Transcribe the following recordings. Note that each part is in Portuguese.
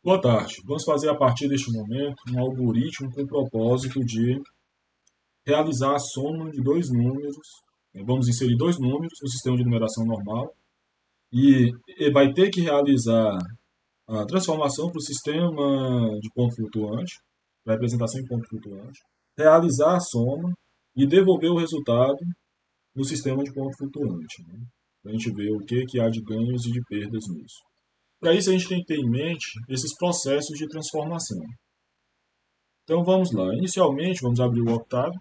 Boa tarde. Vamos fazer a partir deste momento um algoritmo com o propósito de realizar a soma de dois números. Vamos inserir dois números no sistema de numeração normal e vai ter que realizar a transformação para o sistema de ponto flutuante, para representação em ponto flutuante, realizar a soma e devolver o resultado no sistema de ponto flutuante, né? Para a gente ver o que há de ganhos e de perdas nisso. Para isso, a gente tem que ter em mente esses processos de transformação. Então vamos lá. Inicialmente, vamos abrir o Octave.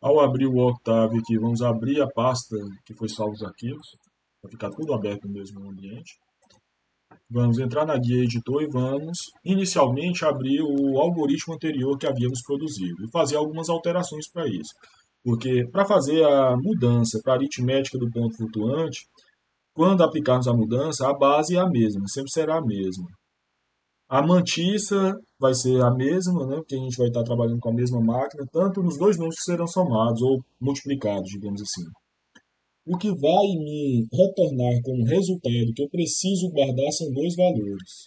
Ao abrir o Octave aqui, vamos abrir a pasta que foi salvo os arquivos, para ficar tudo aberto no mesmo ambiente. Vamos entrar na guia editor e vamos, inicialmente, abrir o algoritmo anterior que havíamos produzido e fazer algumas alterações para isso. Porque para fazer a mudança para a aritmética do ponto flutuante, quando aplicarmos a mudança, a base é a mesma, sempre será a mesma. A mantiça vai ser a mesma, né? Porque a gente vai estar trabalhando com a mesma máquina, tanto nos dois números que serão somados ou multiplicados, digamos assim. O que vai me retornar como resultado que eu preciso guardar são dois valores.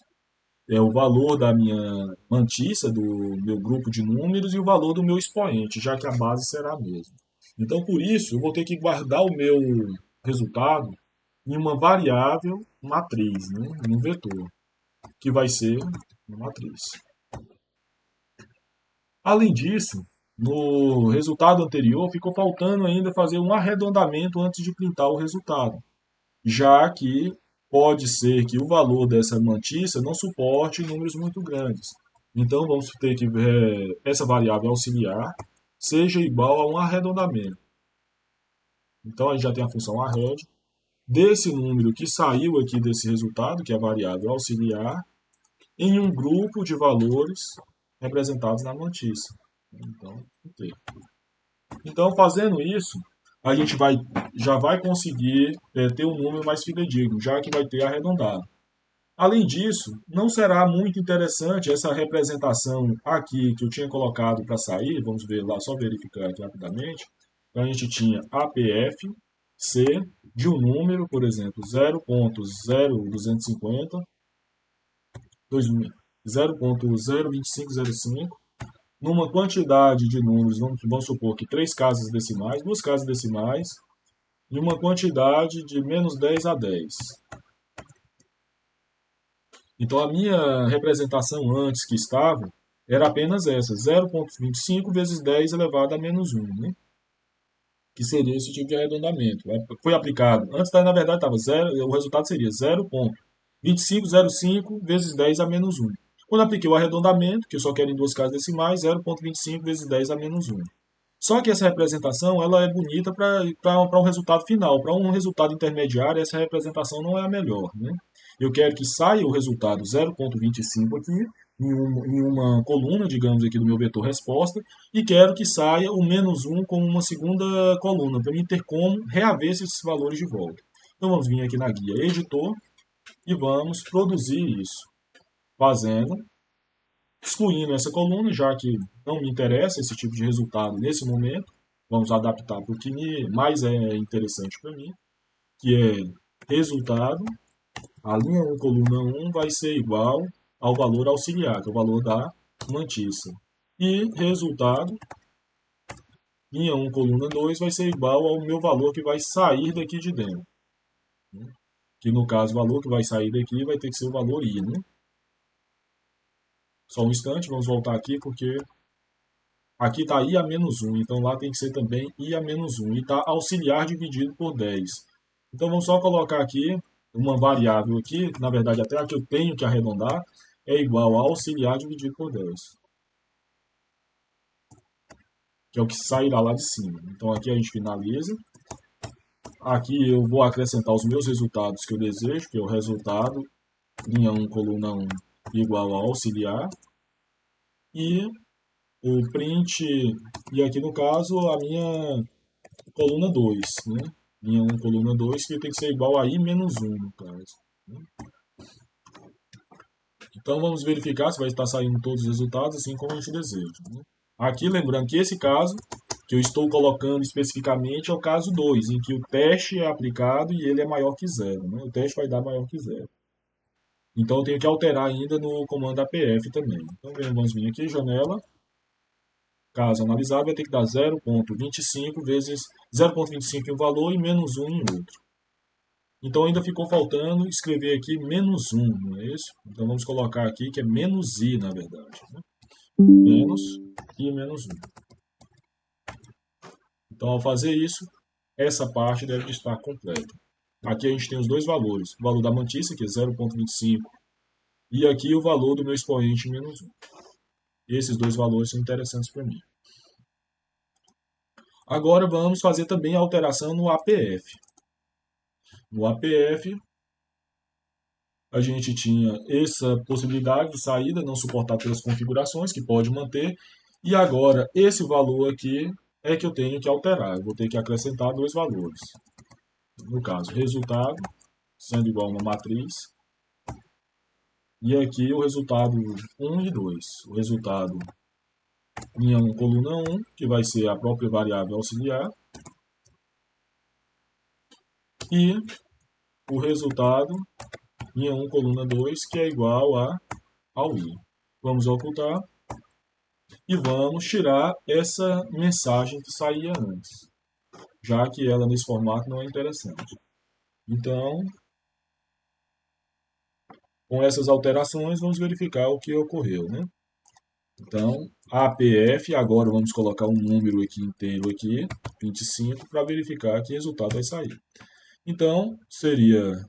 É o valor da minha mantiça, do meu grupo de números, e o valor do meu expoente, já que a base será a mesma. Então, por isso, eu vou ter que guardar o meu resultado em uma variável matriz, né? Em um vetor, que vai ser uma matriz. Além disso, no resultado anterior ficou faltando ainda fazer um arredondamento antes de printar o resultado, já que pode ser que o valor dessa mantiça não suporte números muito grandes. Então vamos ter que essa variável auxiliar seja igual a um arredondamento. Então a gente já tem a função arred desse número que saiu aqui desse resultado, que é a variável auxiliar, em um grupo de valores representados na mantiça. Então, fazendo isso, a gente já vai conseguir ter um número mais fidedigno, já que vai ter arredondado. Além disso, não será muito interessante essa representação aqui que eu tinha colocado para sair, vamos ver lá, só verificar aqui rapidamente. Então, a gente tinha APF, C, de um número, por exemplo, 0.0250, 0.02505, numa quantidade de números, vamos supor que três casas decimais, duas casas decimais, e uma quantidade de menos 10 a 10. Então a minha representação antes que estava era apenas essa, 0,25 vezes 10 elevado a menos 1, né? Que seria esse tipo de arredondamento. Foi aplicado, antes na verdade estava o resultado seria 0,2505 vezes 10 a menos 1. Quando apliquei o arredondamento, que eu só quero em duas casas decimais, 0,25 vezes 10 a menos 1. Só que essa representação ela é bonita para um resultado final. Para um resultado intermediário, essa representação não é a melhor, né? Eu quero que saia o resultado 0,25 aqui, em uma coluna, digamos aqui, do meu vetor resposta, e quero que saia o menos 1 como uma segunda coluna, para mim ter como reaver esses valores de volta. Então vamos vir aqui na guia editor e vamos produzir isso, fazendo excluindo essa coluna, já que não me interessa esse tipo de resultado nesse momento. Vamos adaptar para o que mais é interessante para mim, que é resultado. A linha 1, coluna 1 vai ser igual ao valor auxiliar, que é o valor da mantiça. E resultado, linha 1, coluna 2, vai ser igual ao meu valor que vai sair daqui de dentro. Que no caso, o valor que vai sair daqui vai ter que ser o valor I, né? Só um instante, vamos voltar aqui, porque aqui está I a menos 1, então lá tem que ser também I a menos 1. E está auxiliar dividido por 10. Então vamos só colocar aqui uma variável aqui, na verdade até a que eu tenho que arredondar, é igual a auxiliar dividido por 10. Que é o que sairá lá de cima. Então aqui a gente finaliza. Aqui eu vou acrescentar os meus resultados que eu desejo, que é o resultado, linha 1, coluna 1, igual a auxiliar. E o print, e aqui no caso a minha coluna 2, né? Linha 1, coluna 2, que tem que ser igual a I menos 1, no caso. Né? Então vamos verificar se vai estar saindo todos os resultados assim como a gente deseja. Né? Aqui lembrando que esse caso, que eu estou colocando especificamente é o caso 2, em que o teste é aplicado e ele é maior que zero, né? O teste vai dar maior que zero. Então eu tenho que alterar ainda no comando APF também. Então vamos vir aqui, janela, caso analisado, vai ter que dar 0,25 vezes 0,25 em um valor e menos 1 em outro. Então ainda ficou faltando escrever aqui menos 1, não é isso? Então vamos colocar aqui que é menos i, na verdade. Né? Menos e menos 1. Então ao fazer isso, essa parte deve estar completa. Aqui a gente tem os dois valores. O valor da mantícia, que é 0,25, e aqui o valor do meu expoente menos 1. Esses dois valores são interessantes para mim. Agora vamos fazer também a alteração no APF. No APF, a gente tinha essa possibilidade de saída não suportada pelas configurações, que pode manter, e agora esse valor aqui é que eu tenho que alterar. Eu vou ter que acrescentar dois valores. No caso, resultado, sendo igual a uma matriz, e aqui o resultado 1 e 2. O resultado linha 1, coluna 1, que vai ser a própria variável auxiliar, e o resultado linha 1, coluna 2, que é igual ao i. Vamos ocultar e vamos tirar essa mensagem que saía antes, já que ela nesse formato não é interessante. Então, com essas alterações, vamos verificar o que ocorreu, né? Então, APF, agora vamos colocar um número aqui inteiro aqui, 25, para verificar que resultado vai sair. Então, seria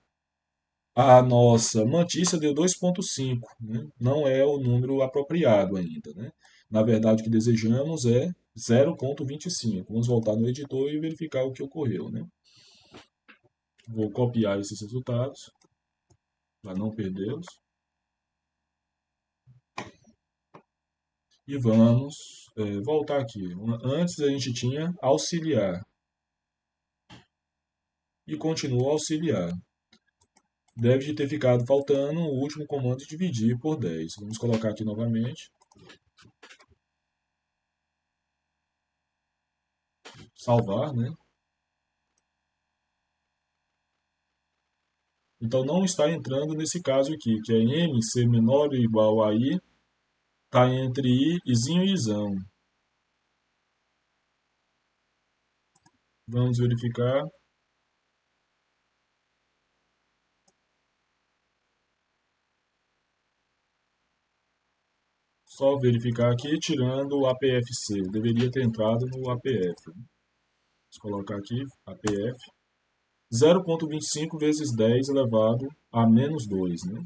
a nossa mantícia deu 2,5, né? Não é o número apropriado ainda, né? Na verdade, o que desejamos é 0,25. Vamos voltar no editor e verificar o que ocorreu, né? Vou copiar esses resultados para não perdê-los. E vamos voltar aqui. Antes a gente tinha auxiliar. E continua auxiliar. Deve ter ficado faltando o último comando de dividir por 10. Vamos colocar aqui novamente. Salvar, né? Então não está entrando nesse caso aqui, que é m ser menor ou igual a i, está entre i, izinho e izão. Vamos verificar. Só verificar aqui, tirando o APFC. Deveria ter entrado no APF. Vamos colocar aqui, APF. 0,25 vezes 10 elevado a menos 2, né?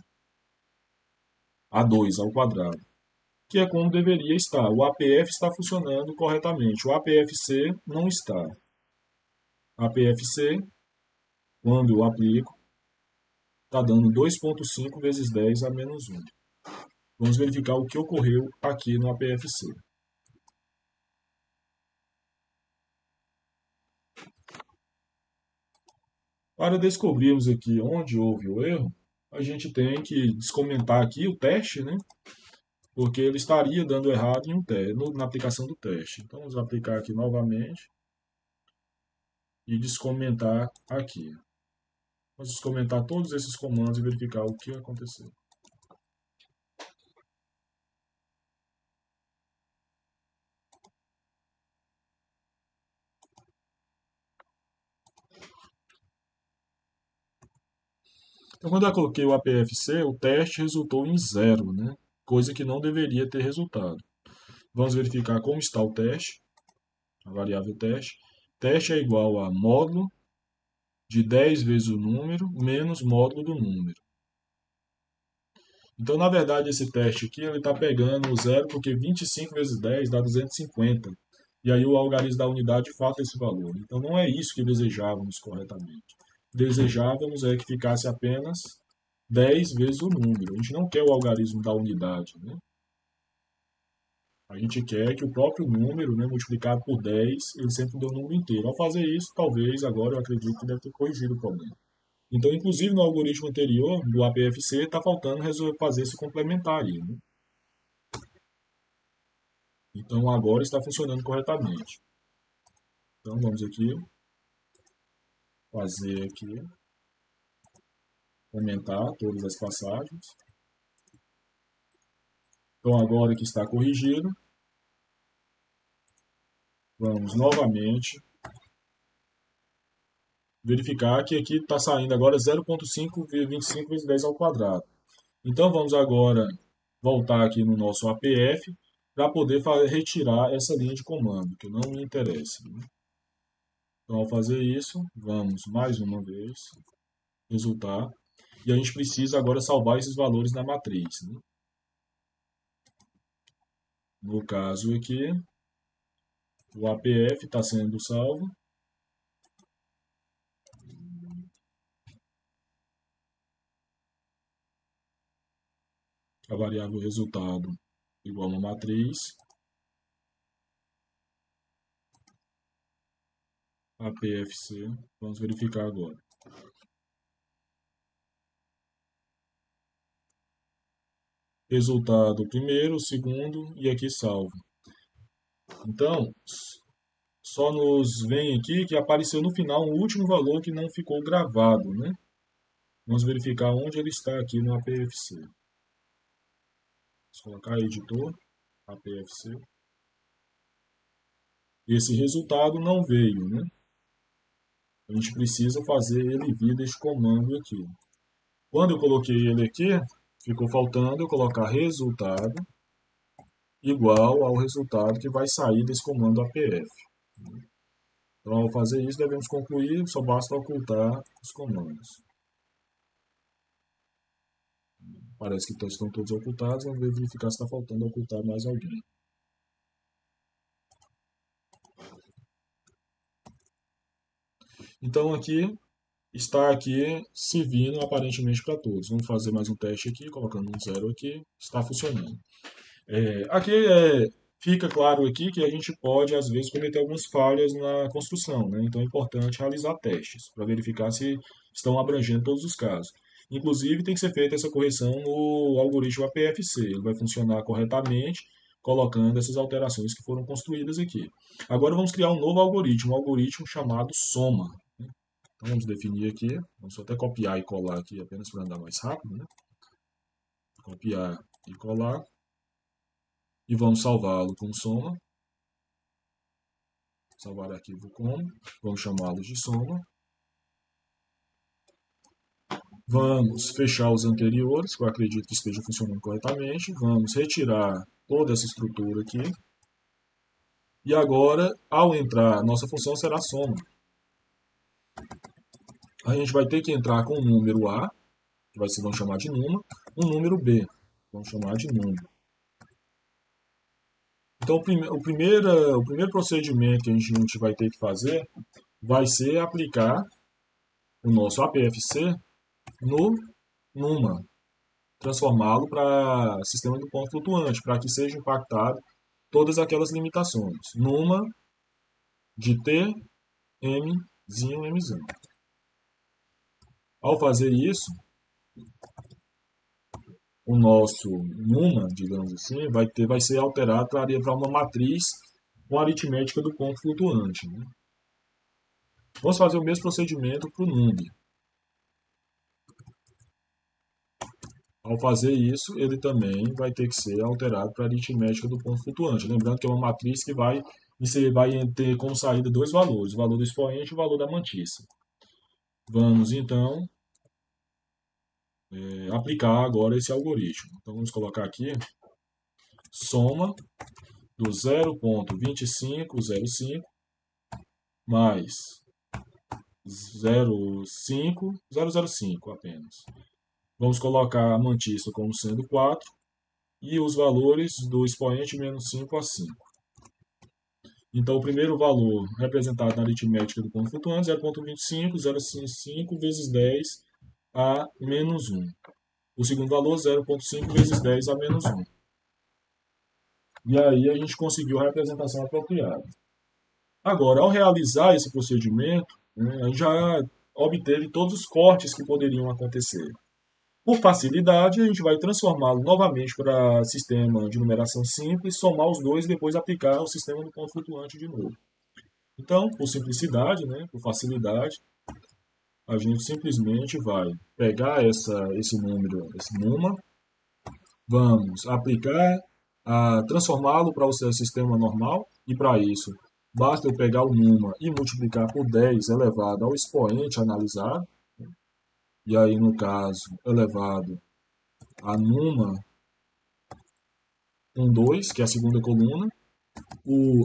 A 2 ao quadrado. Que é como deveria estar. O APF está funcionando corretamente. O APFC não está. APFC, quando eu aplico, está dando 2,5 vezes 10 a menos 1. Vamos verificar o que ocorreu aqui no APFC. Para descobrirmos aqui onde houve o erro, a gente tem que descomentar aqui o teste, né? Porque ele estaria dando errado em na aplicação do teste. Então, vamos aplicar aqui novamente e descomentar aqui. Vamos descomentar todos esses comandos e verificar o que aconteceu. Então, quando eu coloquei o APFC, o teste resultou em 0, né? Coisa que não deveria ter resultado. Vamos verificar como está o teste, a variável teste. Teste é igual a módulo de 10 vezes o número menos módulo do número. Então, na verdade, esse teste aqui ele está pegando o zero porque 25 vezes 10 dá 250. E aí o algarismo da unidade falta esse valor. Então, não é isso que desejávamos corretamente. Desejávamos é que ficasse apenas 10 vezes o número. A gente não quer o algarismo da unidade, né? A gente quer que o próprio número, né, multiplicado por 10, ele sempre dê o número inteiro. Ao fazer isso, talvez agora eu acredito que deve ter corrigido o problema. Então, inclusive no algoritmo anterior, do APFC, está faltando fazer esse complementar aí, né? Então, agora está funcionando corretamente. Então vamos aqui, fazer aqui, aumentar todas as passagens. Então agora que está corrigido, vamos novamente verificar que aqui está saindo agora 0,525 vezes 10 ao quadrado. Então vamos agora voltar aqui no nosso APF para poder retirar essa linha de comando, que não me interessa. Então ao fazer isso, vamos mais uma vez, resultar, e a gente precisa agora salvar esses valores na matriz. No caso aqui, o APF está sendo salvo. A variável resultado igual a uma matriz. APFC. Vamos verificar agora. Resultado primeiro, segundo e aqui salvo. Então, só nos vem aqui que apareceu no final um último valor que não ficou gravado, né? Vamos verificar onde ele está aqui no APFC. Vamos colocar editor, APFC. Esse resultado não veio, né? A gente precisa fazer ele vir deste comando aqui. Quando eu coloquei ele aqui, ficou faltando eu colocar resultado igual ao resultado que vai sair desse comando APF. Então, ao fazer isso, devemos concluir, só basta ocultar os comandos. Parece que estão todos ocultados, vamos verificar se está faltando ocultar mais alguém. Então, aqui está aqui servindo aparentemente para todos. Vamos fazer mais um teste aqui, colocando um 0 aqui, está funcionando. Aqui fica claro aqui que a gente pode, às vezes, cometer algumas falhas na construção, né? Então é importante realizar testes para verificar se estão abrangendo todos os casos. Inclusive, tem que ser feita essa correção no algoritmo APFC. Ele vai funcionar corretamente, colocando essas alterações que foram construídas aqui. Agora vamos criar um novo algoritmo, um algoritmo chamado soma. Então vamos definir aqui, vamos até copiar e colar aqui apenas para andar mais rápido, né? Copiar e colar. E vamos salvá-lo com soma. Salvar arquivo como. Vamos chamá-lo de soma. Vamos fechar os anteriores, que eu acredito que esteja funcionando corretamente. Vamos retirar toda essa estrutura aqui. E agora, ao entrar, nossa função será soma. A gente vai ter que entrar com o número A, que vamos chamar de numa, um número B, vamos chamar de número. Então, o primeiro procedimento que a gente vai ter que fazer vai ser aplicar o nosso APFC no numa, transformá-lo para sistema do ponto flutuante, para que seja impactado todas aquelas limitações. Numa de T, Mzinho, Mzinho. Ao fazer isso, o nosso numa, digamos assim, vai ser alterado para uma matriz com aritmética do ponto flutuante. Né? Vamos fazer o mesmo procedimento para o num. Ao fazer isso, ele também vai ter que ser alterado para a aritmética do ponto flutuante. Lembrando que é uma matriz que vai ter como saída dois valores, o valor do expoente e o valor da mantissa. Vamos, então, aplicar agora esse algoritmo. Então, vamos colocar aqui soma do 0,2505 mais 0,5005 apenas. Vamos colocar a mantissa como sendo 4 e os valores do expoente menos 5 a 5. Então, o primeiro valor representado na aritmética do ponto flutuante, 0,25, 0,5 vezes 10 a menos 1. O segundo valor, 0,5 vezes 10 a menos 1. E aí a gente conseguiu a representação apropriada. Agora, ao realizar esse procedimento, né, a gente já obteve todos os cortes que poderiam acontecer. Por facilidade, a gente vai transformá-lo novamente para sistema de numeração simples, somar os dois e depois aplicar o sistema do ponto flutuante de novo. Então, por simplicidade, né, por facilidade, a gente simplesmente vai pegar esse número, esse numa, vamos aplicar, transformá-lo para o seu sistema normal, e para isso basta eu pegar o numa e multiplicar por 10 elevado ao expoente analisado, e aí no caso elevado a numa 1,2, que é a segunda coluna,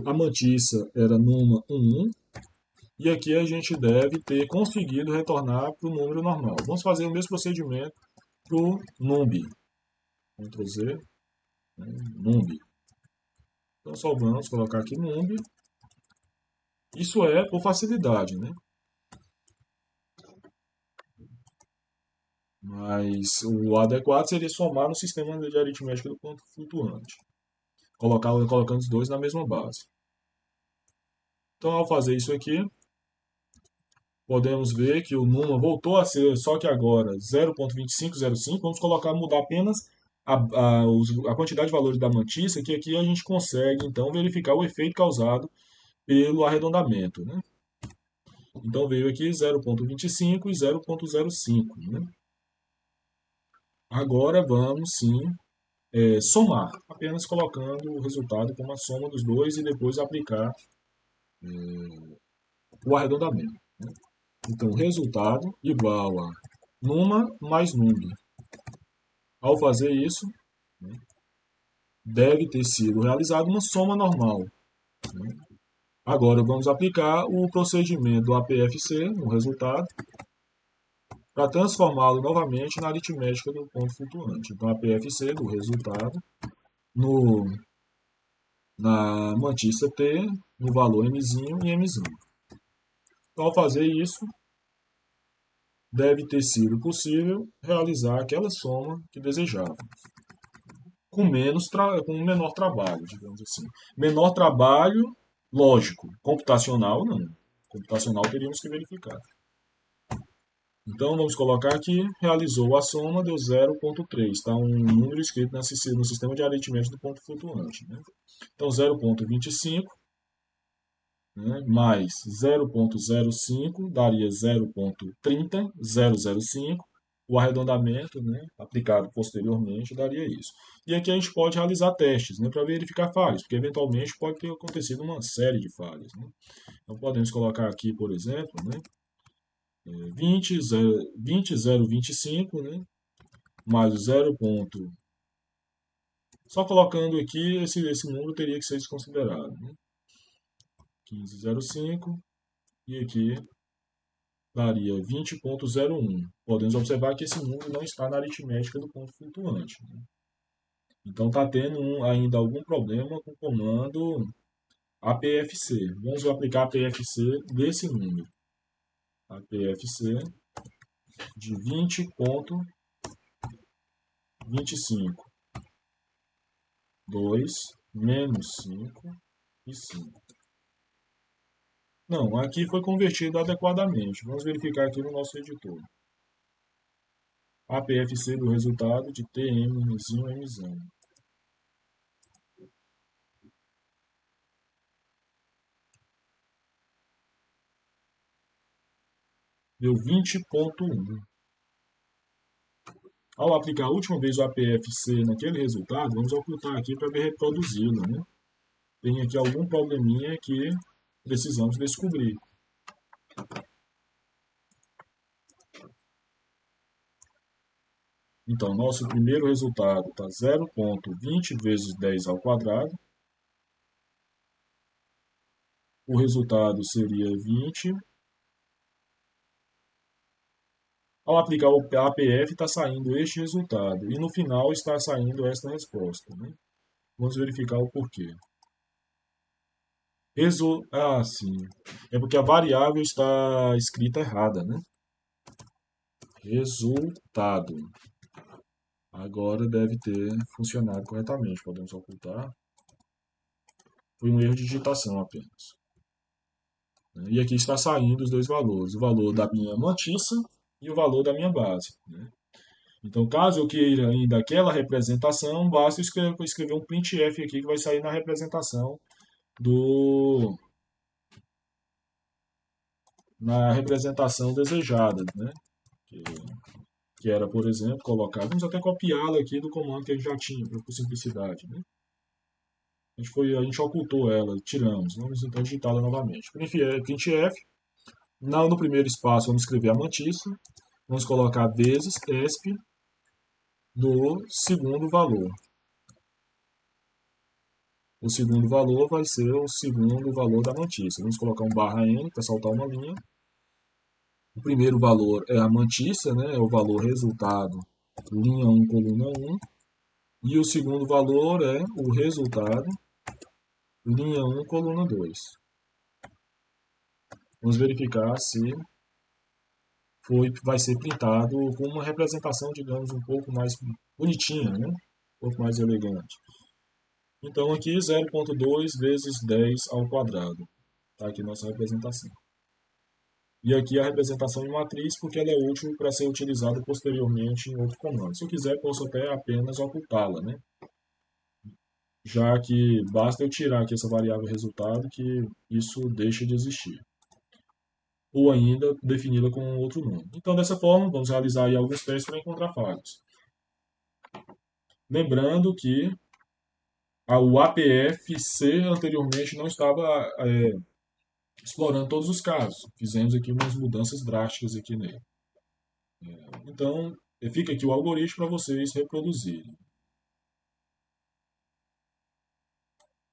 a mantissa era numa 1,1, e aqui a gente deve ter conseguido retornar para o número normal. Vamos fazer o mesmo procedimento para o numb. Ctrl Z, né, numb. Então só vamos colocar aqui numb. Isso é por facilidade, né? Mas o adequado seria somar no sistema de aritmética do ponto flutuante, colocando os dois na mesma base. Então, ao fazer isso aqui, podemos ver que o numa voltou a ser, só que agora 0,2505. Vamos mudar apenas a quantidade de valores da mantissa, que aqui a gente consegue então verificar o efeito causado pelo arredondamento, né? Então veio aqui 0,25 e 0,05, né? Agora vamos sim somar, apenas colocando o resultado como a soma dos dois e depois aplicar o arredondamento, né? Então, resultado igual a numa mais numb. Ao fazer isso, né, deve ter sido realizada uma soma normal, né? Agora vamos aplicar o procedimento do APFC no resultado para transformá-lo novamente na aritmética do ponto flutuante. Então, APFC do resultado no, na mantissa T, no valor Mzinho e Mzinho. Então, ao fazer isso, deve ter sido possível realizar aquela soma que desejávamos, com menor trabalho, digamos assim. Menor trabalho, lógico. Computacional, não. Computacional teríamos que verificar. Então, vamos colocar aqui, realizou a soma, deu 0,3. Está um número escrito no sistema de aritmética do ponto flutuante, né? Então, 0,25, né, mais 0,05 daria 0,30005. O arredondamento, né, aplicado posteriormente daria isso. E aqui a gente pode realizar testes, né, para verificar falhas, porque eventualmente pode ter acontecido uma série de falhas, né? Então podemos colocar aqui, por exemplo, né, 20,025, né, mais o 0. Só colocando aqui, esse número teria que ser desconsiderado, né? 15,05 e aqui daria 20,01. Podemos observar que esse número não está na aritmética do ponto flutuante, né? Então está tendo ainda algum problema com o comando APFC. Vamos aplicar APFC desse número. APFC de 20,25. 2 menos 5 e 5. Não, aqui foi convertido adequadamente. Vamos verificar aqui no nosso editor. APFC do resultado de TMzinho Mzinho. Deu 20,1. Ao aplicar a última vez o APFC naquele resultado, vamos ocultar aqui para ver reproduzi-lo, né? Tem aqui algum probleminha que precisamos descobrir. Então, nosso primeiro resultado está 0,20 vezes 10 ao quadrado. O resultado seria 20. Ao aplicar o APF, está saindo este resultado. E no final está saindo esta resposta, né? Vamos verificar o porquê. Sim. É porque a variável está escrita errada, né? Resultado. Agora deve ter funcionado corretamente. Podemos ocultar. Foi um erro de digitação apenas. E aqui está saindo os dois valores. O valor da minha mantissa e o valor da minha base, né? Então, caso eu queira ainda aquela representação, basta escrever um printf aqui que vai sair na representação do, na representação desejada, né? Que, que era, por exemplo, colocar, vamos até copiá-la aqui do comando que a gente já tinha, por simplicidade, né? A gente ocultou ela, tiramos, vamos então digitá-la novamente. Printf, no primeiro espaço vamos escrever a mantissa, vamos colocar vezes esp do segundo valor. O segundo valor vai ser o segundo valor da mantissa. Vamos colocar um barra N para saltar uma linha. O primeiro valor é a mantissa, né? É o valor resultado, linha 1, coluna 1. E o segundo valor é o resultado, linha 1, coluna 2. Vamos verificar se vai ser printado com uma representação, digamos, um pouco mais bonitinha, né? Um pouco mais elegante. Então aqui 0,2 vezes 10 ao quadrado. Está aqui nossa representação. E aqui a representação em matriz, porque ela é útil para ser utilizada posteriormente em outro comando. Se eu quiser, posso até apenas ocultá-la, né? Já que basta eu tirar aqui essa variável resultado, que isso deixa de existir. Ou ainda defini-la com outro nome. Então, dessa forma, vamos realizar aí alguns testes para encontrar falhas. Lembrando que o APFC anteriormente não estava explorando todos os casos. Fizemos aqui umas mudanças drásticas aqui nele. Então, fica aqui o algoritmo para vocês reproduzirem.